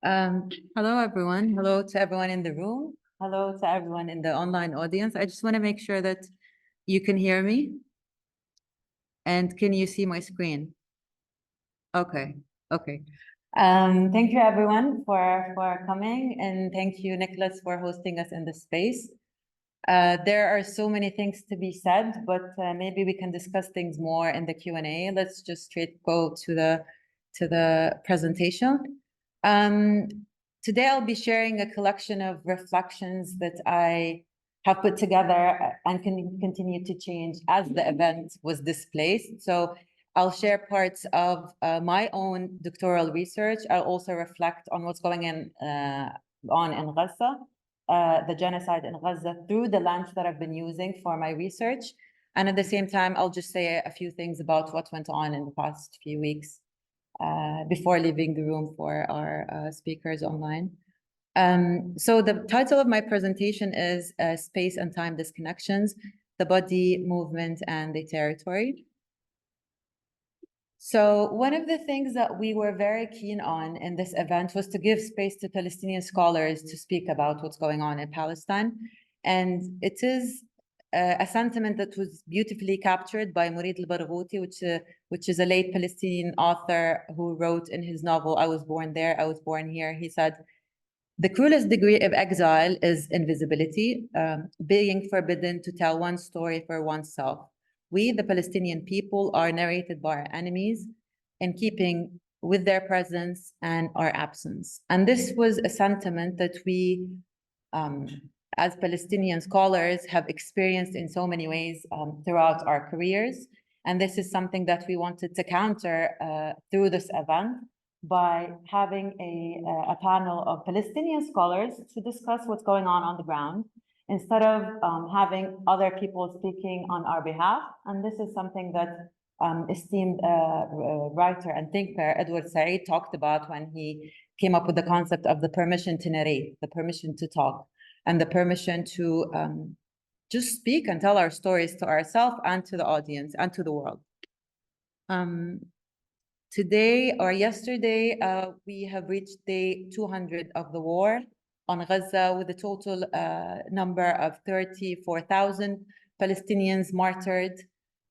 Hello, everyone. Hello to everyone in the room. Hello to everyone in the online audience. I just want to make sure that you can hear me. And can you see my screen? Okay, okay. Thank you, everyone, for coming. And thank you, Nicholas, for hosting us in this space. There are so many things to be said, but maybe we can discuss things more in the Q&A. Let's just straight go to the presentation. Today, I'll be sharing a collection of reflections that I have put together and can continue to change as the event was displaced. So I'll share parts of my own doctoral research. I'll also reflect on what's going on in Gaza, the genocide in Gaza, through the lens that I've been using for my research. And at the same time, I'll just say a few things about what went on in the past few weeks before leaving the room for our speakers online. So the title of my presentation is Space and Time Disconnections, the Body, Movement, and the Territory. So one of the things that we were very keen on in this event was to give space to Palestinian scholars to speak about what's going on in Palestine. And it is a sentiment that was beautifully captured by Mourid al-Barghouti, which is a late Palestinian author who wrote in his novel, I Was Born There, I Was Born Here. He said, the cruelest degree of exile is invisibility, being forbidden to tell one story for oneself. We, the Palestinian people, are narrated by our enemies in keeping with their presence and our absence. And this was a sentiment that we, as Palestinian scholars, have experienced in so many ways throughout our careers. And this is something that we wanted to counter through this event by having a panel of Palestinian scholars to discuss what's going on the ground, instead of having other people speaking on our behalf. And this is something that esteemed writer and thinker Edward Said talked about when he came up with the concept of the permission to narrate, the permission to talk, and the permission to just speak and tell our stories to ourselves and to the audience and to the world. Today or yesterday, we have reached day 200 of the war on Gaza, with a total number of 34,000 Palestinians martyred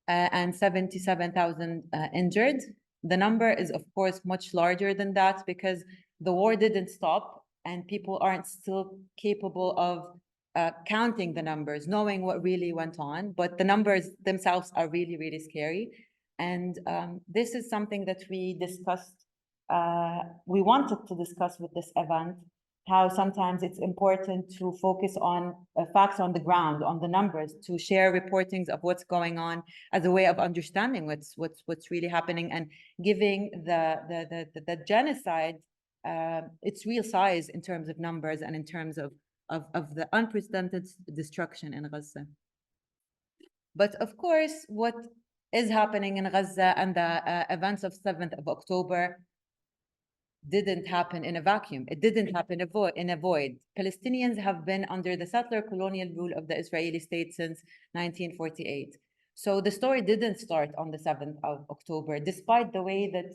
and 77,000 injured. The number is, of course, much larger than that because the war didn't stop and people aren't still capable of counting the numbers, knowing what really went on. But the numbers themselves are really, really scary. And this is something that we discussed, we wanted to discuss with this event, how sometimes it's important to focus on facts on the ground, on the numbers, to share reportings of what's going on as a way of understanding what's really happening and giving the genocide its real size in terms of numbers and in terms of the unprecedented destruction in Gaza. But of course, what is happening in Gaza and the events of 7th of October didn't happen in a vacuum. It didn't happen in a void. Palestinians have been under the settler colonial rule of the Israeli state since 1948. So the story didn't start on the 7th of October, despite the way that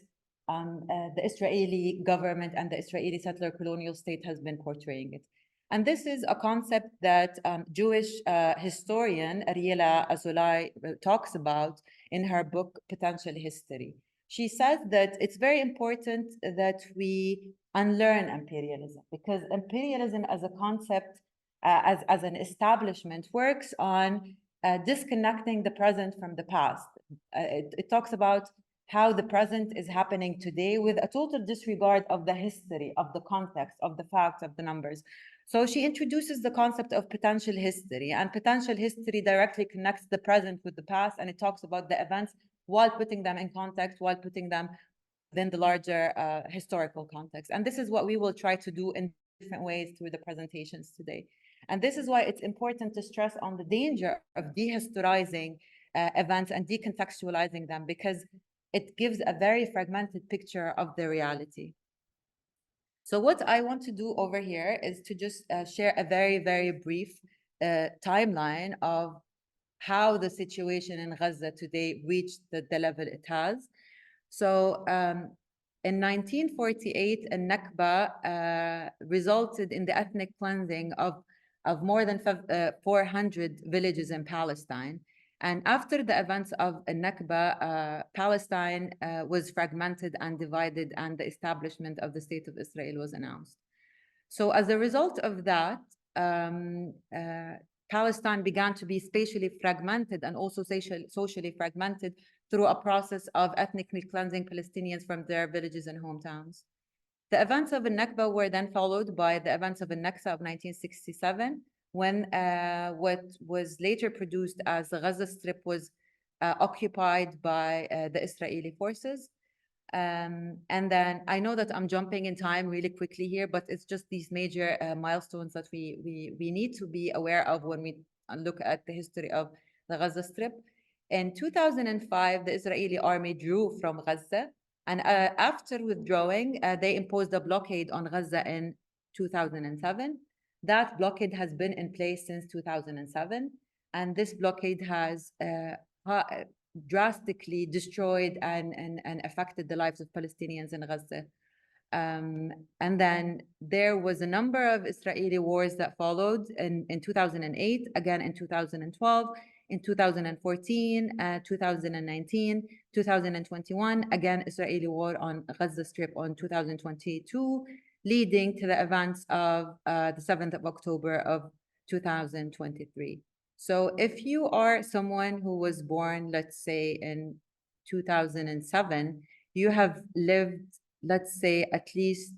the Israeli government and the Israeli settler colonial state has been portraying it. And this is a concept that Jewish historian Ariela Azulay talks about in her book, Potential History. She says that it's very important that we unlearn imperialism, because imperialism as a concept, as an establishment, works on disconnecting the present from the past. It talks about how the present is happening today with a total disregard of the history, of the context, of the facts, of the numbers. So she introduces the concept of potential history, and potential history directly connects the present with the past, and it talks about the events while putting them in context, while putting them within the larger historical context. And this is what we will try to do in different ways through the presentations today. And this is why it's important to stress on the danger of dehistoricizing events and decontextualizing them, because it gives a very fragmented picture of the reality. So what I want to do over here is to just share a very, very brief timeline of how the situation in Gaza today reached the level it has. So In 1948, a Nakba resulted in the ethnic cleansing of more than 400 villages in Palestine. And after the events of Nakba, Palestine was fragmented and divided, and the establishment of the State of Israel was announced. So as a result of that, Palestine began to be spatially fragmented and also socially fragmented through a process of ethnically cleansing Palestinians from their villages and hometowns. The events of Nakba were then followed by the events of Naksa of 1967, when what was later produced as the Gaza Strip was occupied by the Israeli forces. And then I know that I'm jumping in time really quickly here, but it's just these major milestones that we need to be aware of when we look at the history of the Gaza Strip. In 2005, the Israeli army drew from Gaza, and after withdrawing, they imposed a blockade on Gaza in 2007. That blockade has been in place since 2007, and this blockade has drastically destroyed and affected the lives of Palestinians in Gaza. And then there was a number of Israeli wars that followed in 2008, again in 2012, in 2014, 2019, 2021, again Israeli war on Gaza Strip on 2022, leading to the events of the 7th of October of 2023. So if you are someone who was born, let's say, in 2007, you have lived, let's say, at least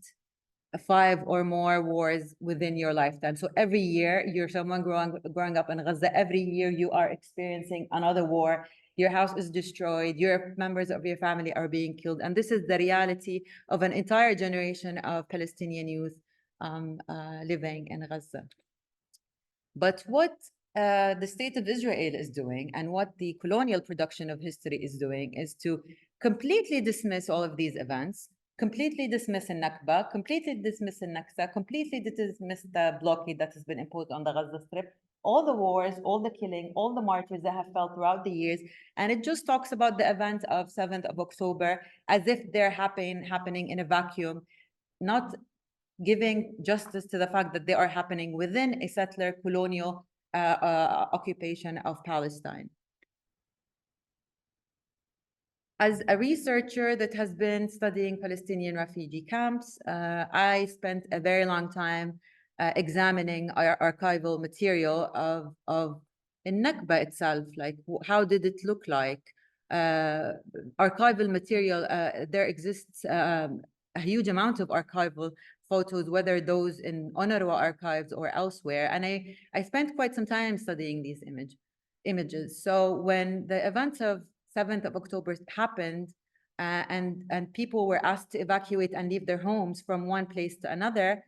5 or more wars within your lifetime. So every year, you're someone growing up in Gaza. Every year, you are experiencing another war. Your house is destroyed. Your members of your family are being killed. And this is the reality of an entire generation of Palestinian youth living in Gaza. But what the state of Israel is doing and what the colonial production of history is doing is to completely dismiss all of these events, completely dismiss the Nakba, completely dismiss the Naksa, completely dismiss the blockade that has been imposed on the Gaza Strip, all the wars, all the killing, all the martyrs that have fell throughout the years. And it just talks about the event of 7th of October as if they're happening in a vacuum, not giving justice to the fact that they are happening within a settler colonial occupation of Palestine. As a researcher that has been studying Palestinian refugee camps, I spent a very long time examining our archival material of Nakba itself, like how did it look like? Archival material, there exists a huge amount of archival photos, whether those in UNRWA archives or elsewhere. And I spent quite some time studying these images. So when the events of 7th of October happened and people were asked to evacuate and leave their homes from one place to another,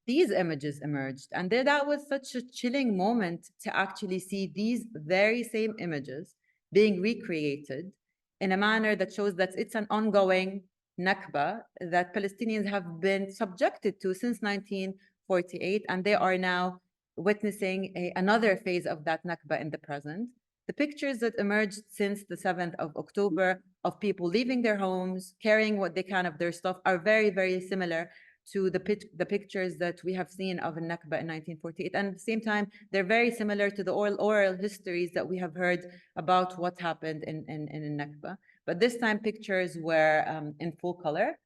these images emerged. And that was such a chilling moment to actually see these very same images being recreated in a manner that shows that it's an ongoing Nakba that Palestinians have been subjected to since 1948, and they are now witnessing another phase of that Nakba in the present. The pictures that emerged since the 7th of October of people leaving their homes, carrying what they can of their stuff, are very, very similar to the pictures that we have seen of Nakba in 1948. And at the same time, they're very similar to the oral histories that we have heard about what happened in Nakba. But this time, pictures were in full color.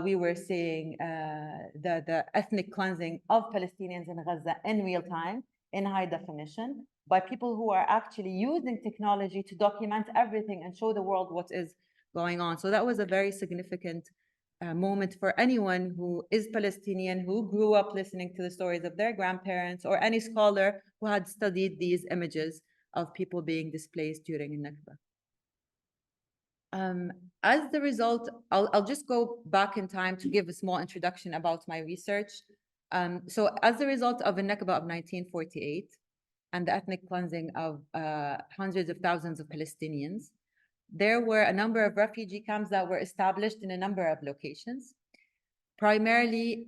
We were seeing the ethnic cleansing of Palestinians in Gaza in real time, in high definition, by people who are actually using technology to document everything and show the world what is going on. So that was a very significant moment for anyone who is Palestinian, who grew up listening to the stories of their grandparents, or any scholar who had studied these images of people being displaced during Nakba. As the result, I'll just go back in time to give a small introduction about my research. So as a result of the Nakba of 1948 and the ethnic cleansing of hundreds of thousands of Palestinians, there were a number of refugee camps that were established in a number of locations, primarily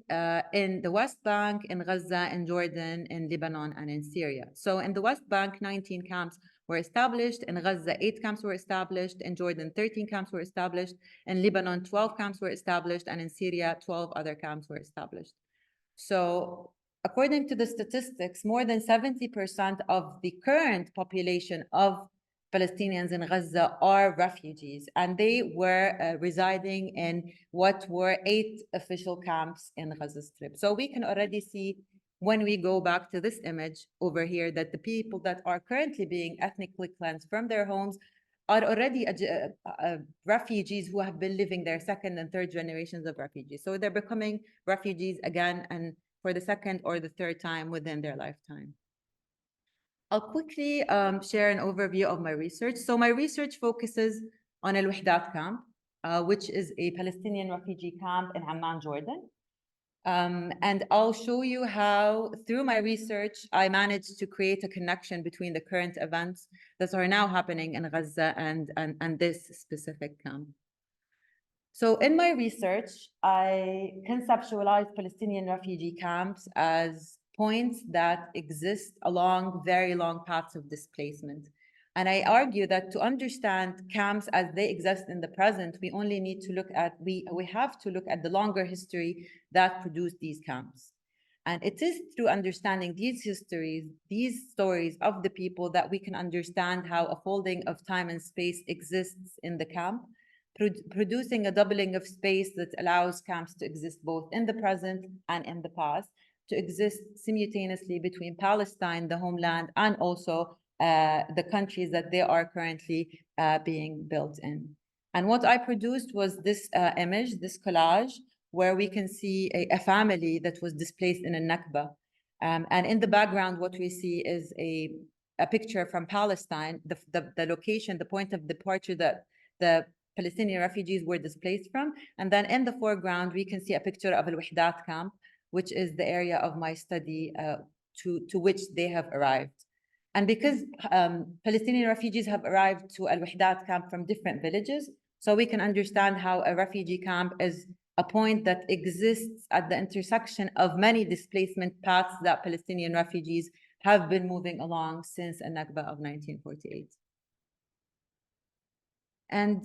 in the West Bank, in Gaza, in Jordan, in Lebanon, and in Syria. So in the West Bank, 19 camps were established. In Gaza, 8 camps were established. In Jordan, 13 camps were established. In Lebanon, 12 camps were established. And in Syria, 12 other camps were established. So according to the statistics, more than 70% of the current population of Palestinians in Gaza are refugees, and they were residing in what were 8 official camps in Gaza Strip. So we can already see, when we go back to this image over here, that the people that are currently being ethnically cleansed from their homes are already refugees who have been living there, second and third generations of refugees. So they're becoming refugees again, and for the second or the third time within their lifetime. I'll quickly share an overview of my research. So my research focuses on Al-Wahdat camp, which is a Palestinian refugee camp in Amman, Jordan. And I'll show you how, through my research, I managed to create a connection between the current events that are now happening in Gaza and this specific camp. So in my research, I conceptualized Palestinian refugee camps as points that exist along very long paths of displacement. And I argue that to understand camps as they exist in the present, we only need to look at, we have to look at the longer history that produced these camps. And it is through understanding these histories, these stories of the people, that we can understand how a folding of time and space exists in the camp, producing a doubling of space that allows camps to exist both in the present and in the past, to exist simultaneously between Palestine, the homeland, and also the countries that they are currently being built in. And what I produced was this image, this collage, where we can see a family that was displaced in a Nakba. And in the background, what we see is a picture from Palestine, the location, the point of departure that the Palestinian refugees were displaced from. And then in the foreground, we can see a picture of Al-Wahdat camp, which is the area of my study to which they have arrived. And because Palestinian refugees have arrived to Al-Wahdat camp from different villages, so we can understand how a refugee camp is a point that exists at the intersection of many displacement paths that Palestinian refugees have been moving along since a Nakba of 1948. And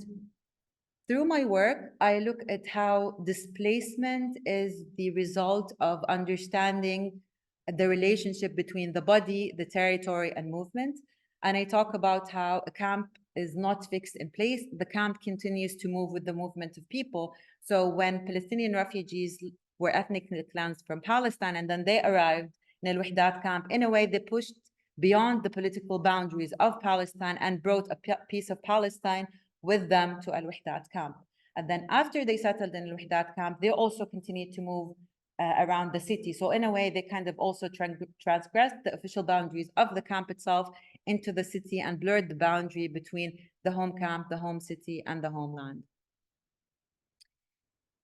through my work, I look at how displacement is the result of understanding the relationship between the body, the territory, and movement. And I talk about how a camp is not fixed in place. The camp continues to move with the movement of people. So when Palestinian refugees were ethnically cleansed from Palestine, and then they arrived in Al-Wahdat camp, in a way, they pushed beyond the political boundaries of Palestine and brought a piece of Palestine with them to Al-Wahdat camp. And then after they settled in Al-Wahdat camp, they also continued to move around the city. So in a way, they kind of also transgressed the official boundaries of the camp itself into the city and blurred the boundary between the home camp, the home city, and the homeland.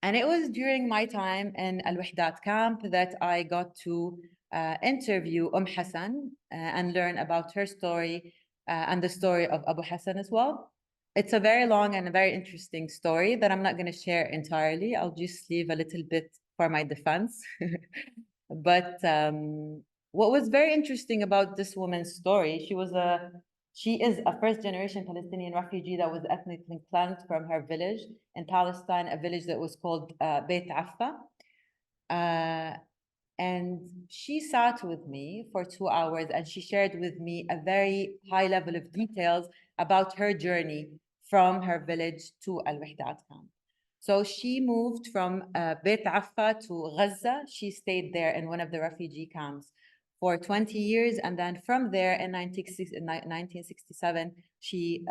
And it was during my time in Al-Wahdat camp that I got to interview Hassan and learn about her story and the story of Abu Hassan as well. It's a very long and a very interesting story that I'm not going to share entirely. I'll just leave a little bit for my defense. But what was very interesting about this woman's story, she is a first-generation Palestinian refugee that was ethnically cleansed from her village in Palestine, a village that was called Beit Affa. And she sat with me for 2 hours and she shared with me a very high level of details about her journey from her village to Al-Wahdat camp. So she moved from Beit Affa to Gaza. She stayed there in one of the refugee camps for 20 years. And then from there in 1967, she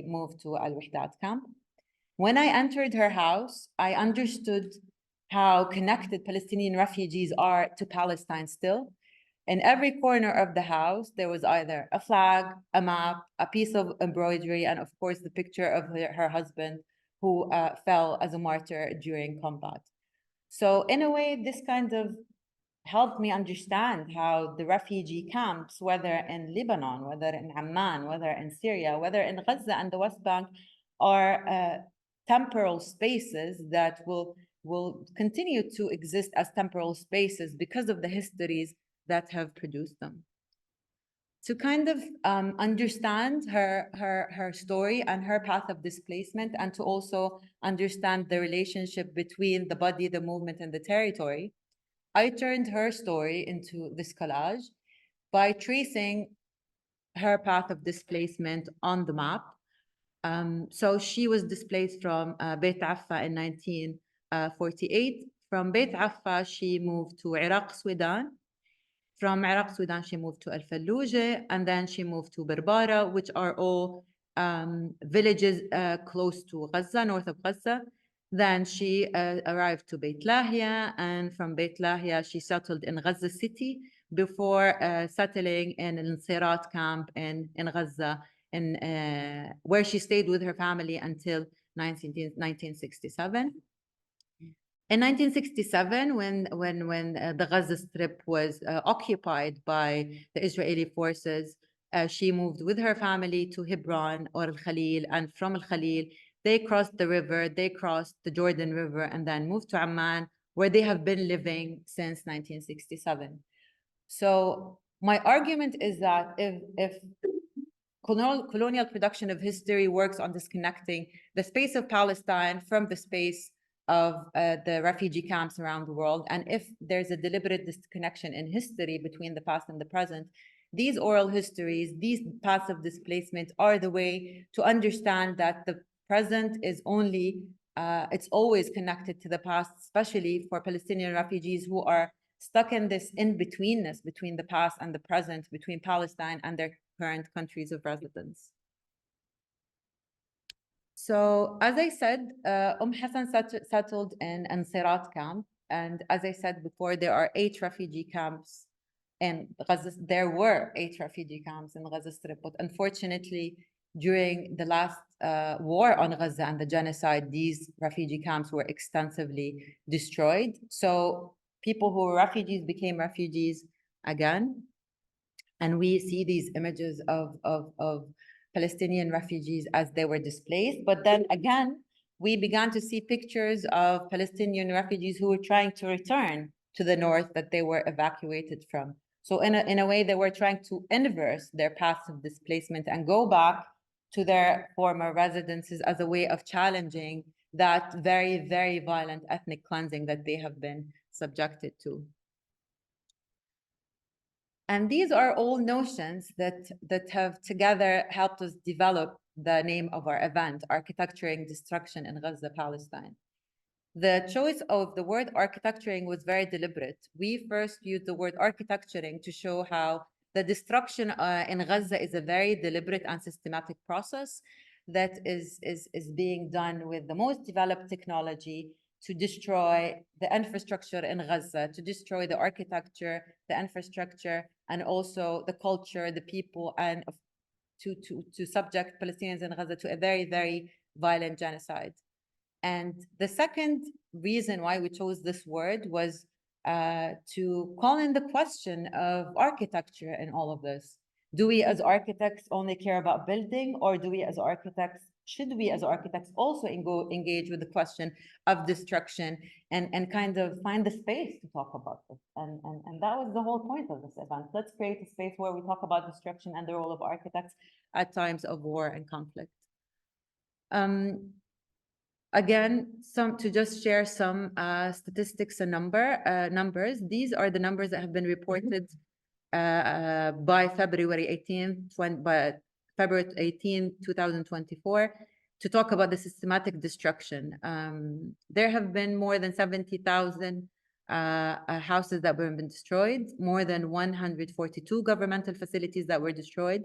moved to Al-Wahdat camp. When I entered her house, I understood how connected Palestinian refugees are to Palestine still. In every corner of the house, there was either a flag, a map, a piece of embroidery, and of course, the picture of her husband who fell as a martyr during combat. So in a way, this kind of helped me understand how the refugee camps, whether in Lebanon, whether in Amman, whether in Syria, whether in Gaza and the West Bank, are temporal spaces that will continue to exist as temporal spaces because of the histories that have produced them. to kind of understand her story and her path of displacement, and to also understand the relationship between the body, the movement, and the territory, I turned her story into this collage by tracing her path of displacement on the map. So she was displaced from Beit Affa in 1948. From Beit Affa, she moved to Iraq, Sudan. From Iraq, Sudan, she moved to Al Fallujah, and then she moved to Berbera, which are all villages close to Gaza, north of Gaza. Then she arrived to Beit Lahia, and from Beit Lahia, she settled in Gaza city before settling in an Insirat camp in Gaza, where she stayed with her family until 1967. In 1967, when the Gaza Strip was occupied by the Israeli forces, she moved with her family to Hebron or Al-Khalil, and from Al-Khalil, they crossed the river, they crossed the Jordan River, and then moved to Amman, where they have been living since 1967. So my argument is that if colonial production of history works on disconnecting the space of Palestine from the space of the refugee camps around the world, and if there's a deliberate disconnection in history between the past and the present, these oral histories, these paths of displacement are the way to understand that the present is only, it's always connected to the past, especially for Palestinian refugees who are stuck in this in-betweenness between the past and the present, between Palestine and their current countries of residence. So as I said, Hassan settled in Ansirat camp. And as I said before, there are 8 refugee camps in Gaza. There were 8 refugee camps in Gaza Strip, but unfortunately, during the last war on Gaza and the genocide, these refugee camps were extensively destroyed. So people who were refugees became refugees again. And we see these images of Palestinian refugees as they were displaced. But then again, we began to see pictures of Palestinian refugees who were trying to return to the north that they were evacuated from. So in a way, they were trying to inverse their paths of displacement and go back to their former residences as a way of challenging that very, very violent ethnic cleansing that they have been subjected to. And these are all notions that have together helped us develop the name of our event, Architecturing Destruction in Gaza, Palestine. The choice of the word architecturing was very deliberate. We first used the word architecturing to show how the destruction in Gaza is a very deliberate and systematic process that is being done with the most developed technology to destroy the infrastructure in Gaza, to destroy the architecture, the infrastructure, and also the culture, the people, and to subject Palestinians in Gaza to a very, very violent genocide. And the second reason why we chose this word was to call in the question of architecture in all of this. Do we as architects only care about building, or do we as architects, should we as architects also engage with the question of destruction and kind of find the space to talk about this? And that was the whole point of this event. Let's create a space where we talk about destruction and the role of architects at times of war and conflict. Again, to just share some statistics and numbers. These are the numbers that have been reported by February 18, 2024, to talk about the systematic destruction. There have been more than 70,000 houses that were destroyed, more than 142 governmental facilities that were destroyed,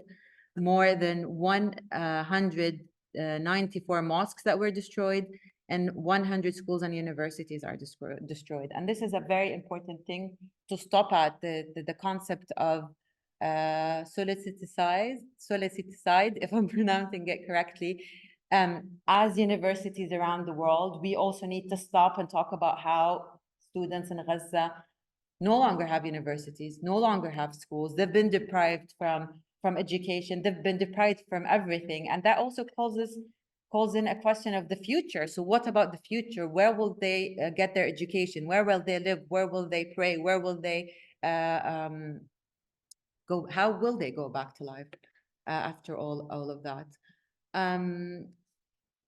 more than 194 mosques that were destroyed, and 100 schools and universities are destroyed. And this is a very important thing to stop at, the concept of soleticide, if I'm pronouncing it correctly. As universities around the world, we also need to stop and talk about how students in Gaza no longer have universities, no longer have schools. They've been deprived from education. They've been deprived from everything. And that also calls in a question of the future. So what about the future? Where will they get their education? Where will they live? Where will they pray? Where will they how will they go back to life after all of that?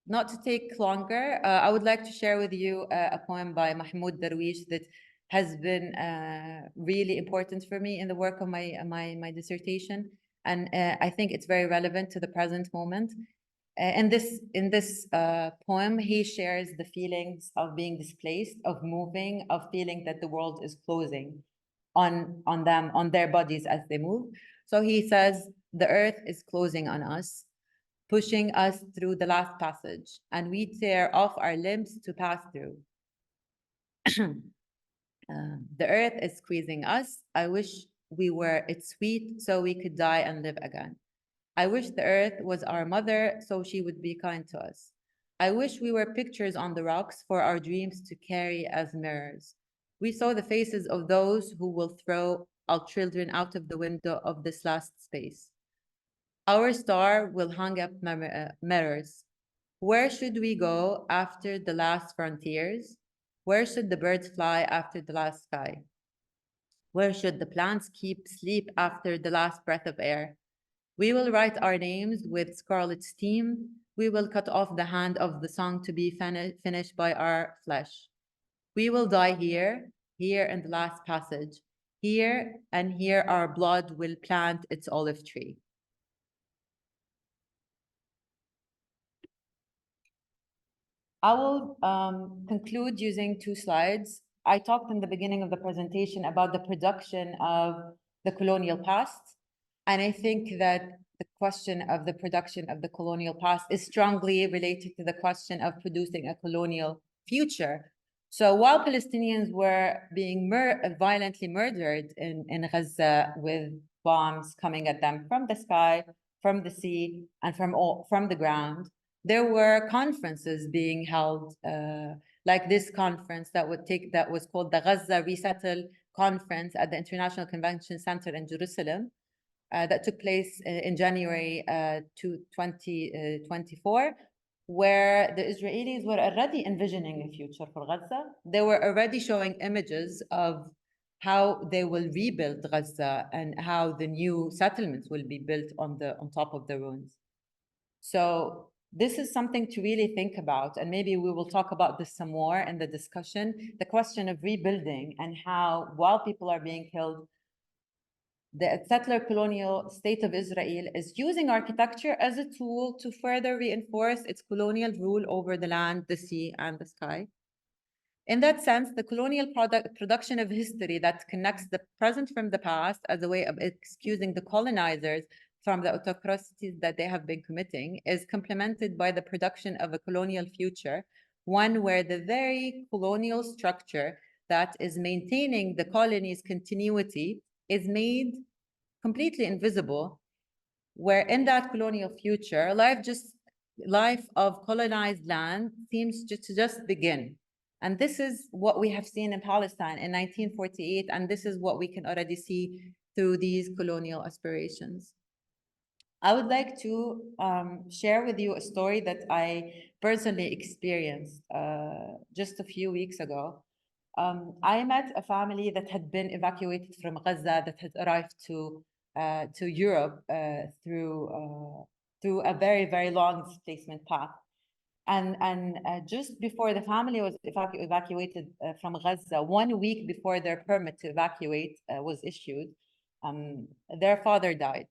Not to take longer, I would like to share with you a poem by Mahmoud Darwish that has been really important for me in the work of my dissertation, and I think it's very relevant to the present moment. In this poem, he shares the feelings of being displaced, of moving, of feeling that the world is closing on them, on their bodies as they move. So he says, the earth is closing on us, pushing us through the last passage, and we tear off our limbs to pass through. The earth is squeezing us. I wish we were its sweet so we could die and live again. I wish the earth was our mother so she would be kind to us. I wish we were pictures on the rocks for our dreams to carry as mirrors. We saw the faces of those who will throw our children out of the window of this last space. Our star will hang up mirrors. Where should we go after the last frontiers? Where should the birds fly after the last sky? Where should the plants keep sleep after the last breath of air? We will write our names with scarlet steam. We will cut off the hand of the song to be finished by our flesh. We will die here, here in the last passage. Here and here our blood will plant its olive tree. I will conclude using 2 slides. I talked in the beginning of the presentation about the production of the colonial past. And I think that the question of the production of the colonial past is strongly related to the question of producing a colonial future. So while Palestinians were being violently murdered in Gaza with bombs coming at them from the sky, from the sea, and from the ground, there were conferences being held, like this conference that was called the Gaza Resettle Conference at the International Convention Center in Jerusalem, that took place in January 2024, where the Israelis were already envisioning a future for Gaza. They were already showing images of how they will rebuild Gaza and how the new settlements will be built on top of the ruins. So this is something to really think about, and maybe we will talk about this some more in the discussion, the question of rebuilding and how, while people are being killed, the settler colonial state of Israel is using architecture as a tool to further reinforce its colonial rule over the land, the sea, and the sky. In that sense, the colonial production of history that connects the present from the past as a way of excusing the colonizers from the autocracies that they have been committing is complemented by the production of a colonial future, one where the very colonial structure that is maintaining the colony's continuity is made completely invisible, where in that colonial future, life of colonized land seems to just begin. And this is what we have seen in Palestine in 1948, and this is what we can already see through these colonial aspirations. I would like to share with you a story that I personally experienced just a few weeks ago. I met a family that had been evacuated from Gaza, that had arrived to Europe through a very, very long displacement path. And just before the family was evacuated from Gaza, 1 week before their permit to evacuate was issued, their father died.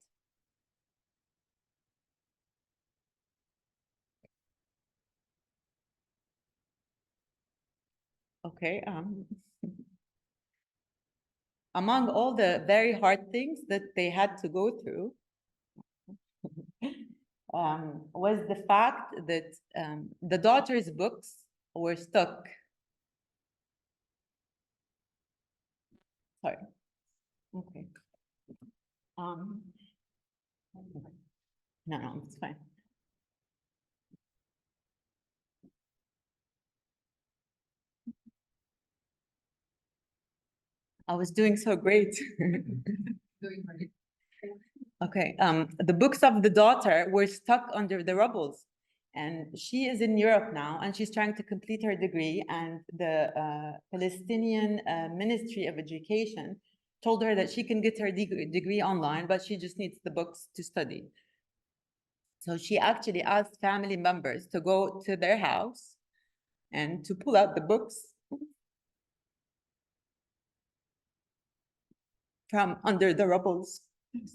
Okay. Among all the very hard things that they had to go through, was the fact that the daughter's books were stuck. Sorry. Okay. No, it's fine. I was doing so great. Doing great. Okay. The books of the daughter were stuck under the rubbles. And she is in Europe now, and she's trying to complete her degree. And the Palestinian Ministry of Education told her that she can get her degree online, but she just needs the books to study. So she actually asked family members to go to their house and to pull out the books from under the rubbles.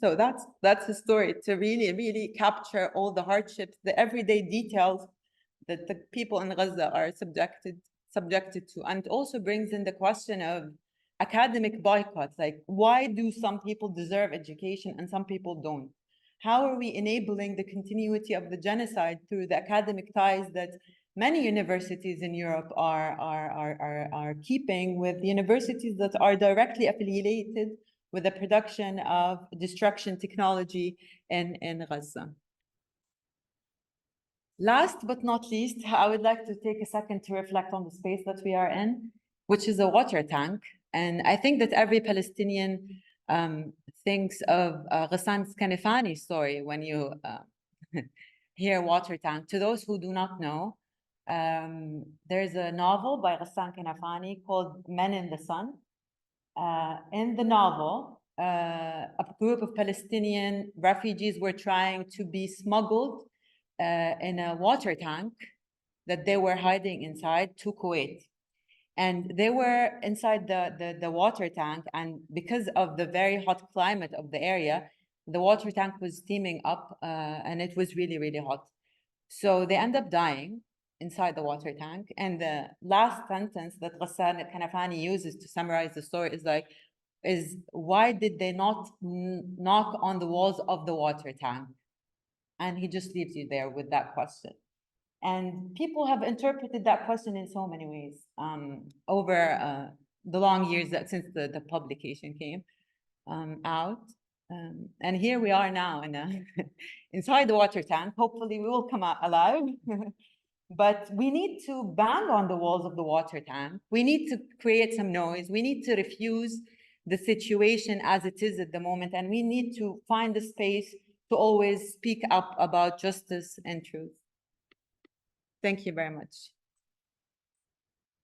So that's the story, to really, really capture all the hardships, the everyday details that the people in Gaza are subjected to, and also brings in the question of academic boycotts. Like, why do some people deserve education and some people don't? How are we enabling the continuity of the genocide through the academic ties that many universities in Europe are keeping with universities that are directly affiliated with the production of destruction technology in Gaza? Last but not least, I would like to take a second to reflect on the space that we are in, which is a water tank. And I think that every Palestinian thinks of Ghassan Kanafani's story when you hear water tank. To those who do not know, there's a novel by Ghassan Kanafani called Men in the Sun. In the novel, a group of Palestinian refugees were trying to be smuggled in a water tank that they were hiding inside to Kuwait. And they were inside the water tank, and because of the very hot climate of the area, the water tank was steaming up and it was really, really hot. So they end up dying inside the water tank. And the last sentence that Ghassan Kanafani uses to summarize the story is why did they not knock on the walls of the water tank? And he just leaves you there with that question. And people have interpreted that question in so many ways over the long years that since the publication came out. And here we are now inside the water tank. Hopefully we will come out alive. But we need to bang on the walls of the water tank. We need to create some noise. We need to refuse the situation as it is at the moment. And we need to find a space to always speak up about justice and truth. Thank you very much.